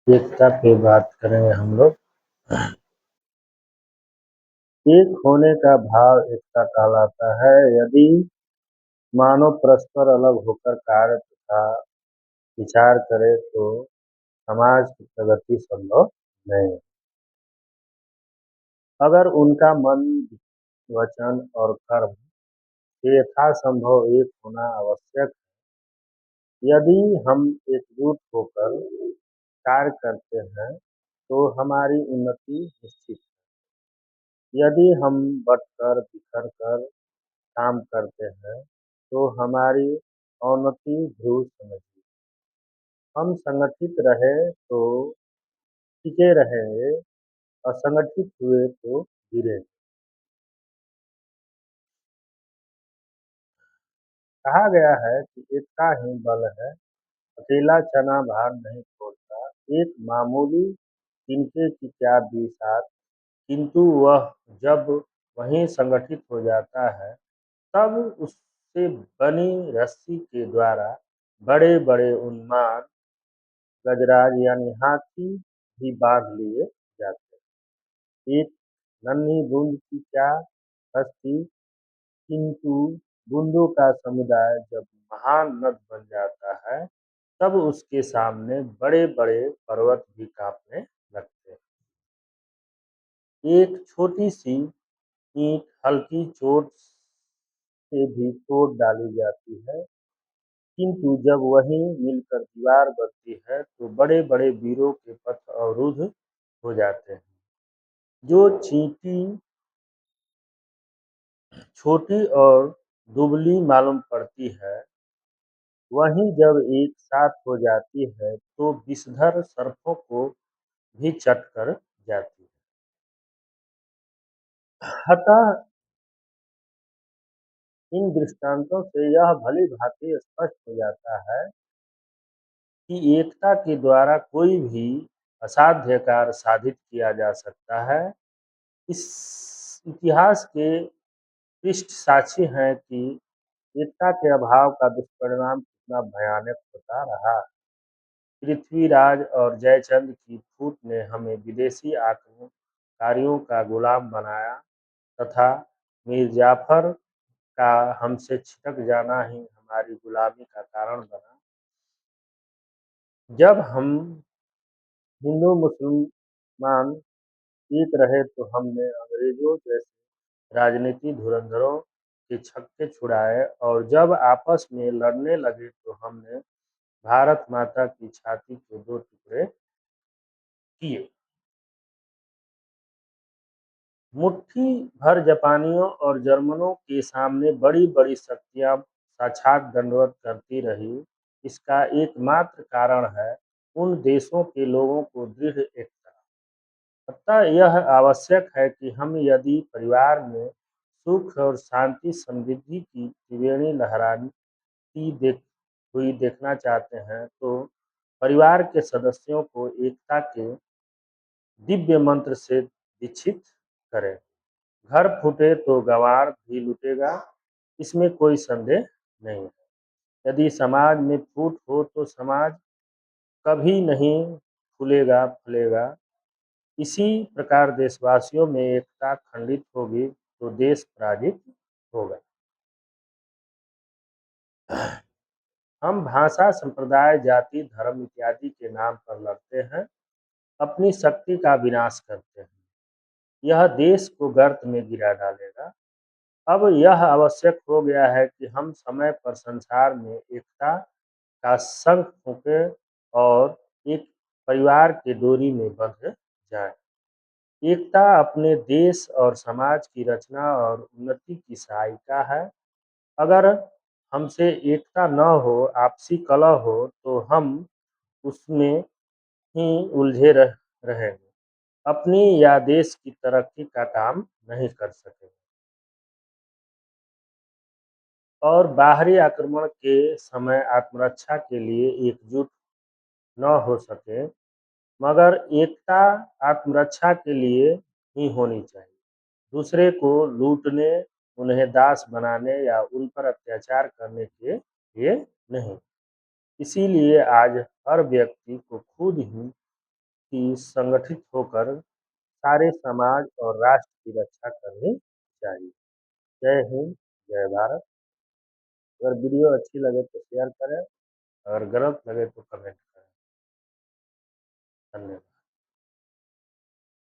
एकता पे बात करेंगे हम लोग। एक होने का भाव एकता कहलाता है। यदि मानव परस्पर अलग होकर कार्य तथा विचार करे तो समाज की प्रगति संभव नहीं। अगर उनका मन, वचन और कर्म से यथासंभव एक होना आवश्यक है। यदि हम एकजुट होकर कार्य करते हैं तो हमारी उन्नति निश्चित है। यदि हम बँटकर बिखर कर काम करते हैं तो हमारी अवनति ध्रुव समझिए। हम संगठित रहे तो टिके रहेंगे, असंगठित हुए तो गिरेंगे। कहा गया है कि एकता ही बल है, अकेला चना भार नहीं छोड़ता। एक मामूली तिनके की क्या बिसात, किंतु वह जब वहीं संगठित हो जाता है तब उससे बनी रस्सी के द्वारा बड़े बड़े उन्माद, गजराज यानी हाथी भी बांध लिए जाते हैं। एक नन्ही बूंद की क्या हस्ती, किंतु बूंदों का समुदाय जब महान नद बन जाता है तब उसके सामने बड़े बड़े पर्वत भी कांपने लगते हैं। एक छोटी सी ईंट हल्की चोट से भी तोड़ डाली जाती है, किंतु जब वही मिलकर दीवार बनती है तो बड़े बड़े वीरों के पथ अवरुद्ध हो जाते हैं। जो चींटी छोटी और दुबली मालूम पड़ती है, वही जब एक साथ हो जाती है तो विषधर सर्पों को भी चट कर जाती है। अतः इन दृष्टांतों से यह भली भांति स्पष्ट हो जाता है कि एकता के द्वारा कोई भी असाध्य कार्य साधित किया जा सकता है। इस इतिहास के पृष्ठ साक्षी हैं कि एकता के अभाव का दुष्परिणाम कितना भयानक होता रहा। पृथ्वीराज और जयचंद की फूट ने हमें विदेशी आक्रमणकारियों का गुलाम बनाया तथा मीर जाफर का हमसे छिटक जाना ही हमारी गुलामी का कारण बना। जब हम हिंदू मुसलमान एक रहे तो हमने अंग्रेजों जैसे राजनीति धुरंधरों के छक्के छुड़ाए, और जब आपस में लड़ने लगे तो हमने भारत माता की छाती के दो टुकड़े किए। मुट्ठी भर जापानियों और जर्मनों के सामने बड़ी बड़ी शक्तियां साक्षात दंडवत करती रही। इसका एकमात्र कारण है उन देशों के लोगों को दृढ़ एकता। अतः यह आवश्यक है कि हम यदि परिवार में सुख और शांति समृद्धि की त्रिवेणी लहराती हुई देखना चाहते हैं तो परिवार के सदस्यों को एकता के दिव्य मंत्र से दीक्षित करें। घर फूटे तो गंवार भी लूटेगा, इसमें कोई संदेह नहीं है। यदि समाज में फूट हो तो समाज कभी नहीं फूलेगा फलेगा। इसी प्रकार देशवासियों में एकता खंडित होगी तो देश पराजित होगा। हम भाषा, संप्रदाय, जाति, धर्म इत्यादि के नाम पर लड़ते हैं, अपनी शक्ति का विनाश करते हैं। यह देश को गर्त में गिरा डालेगा। अब यह आवश्यक हो गया है कि हम समय पर संसार में एकता का शंख फूंकें और एक परिवार की डोरी में बंध जाएं। एकता अपने देश और समाज की रचना और उन्नति की सहायिका है। अगर हमसे एकता न हो, आपसी कलह हो, तो हम उसमें ही उलझे रहेंगे, अपनी या देश की तरक्की का काम नहीं कर सकेंगे। और बाहरी आक्रमण के समय आत्मरक्षा के लिए एकजुट न हो सके, मगर एकता आत्मरक्षा के लिए ही होनी चाहिए। दूसरे को लूटने, उन्हें दास बनाने या उन पर अत्याचार करने के लिए नहीं। इसीलिए आज हर व्यक्ति को खुद ही कि संगठित होकर सारे समाज और राष्ट्र की रक्षा करनी चाहिए। जय हिंद, जय भारत। अगर वीडियो अच्छी लगे तो शेयर करें, अगर गलत लगे तो कमेंट करें। धन्यवाद।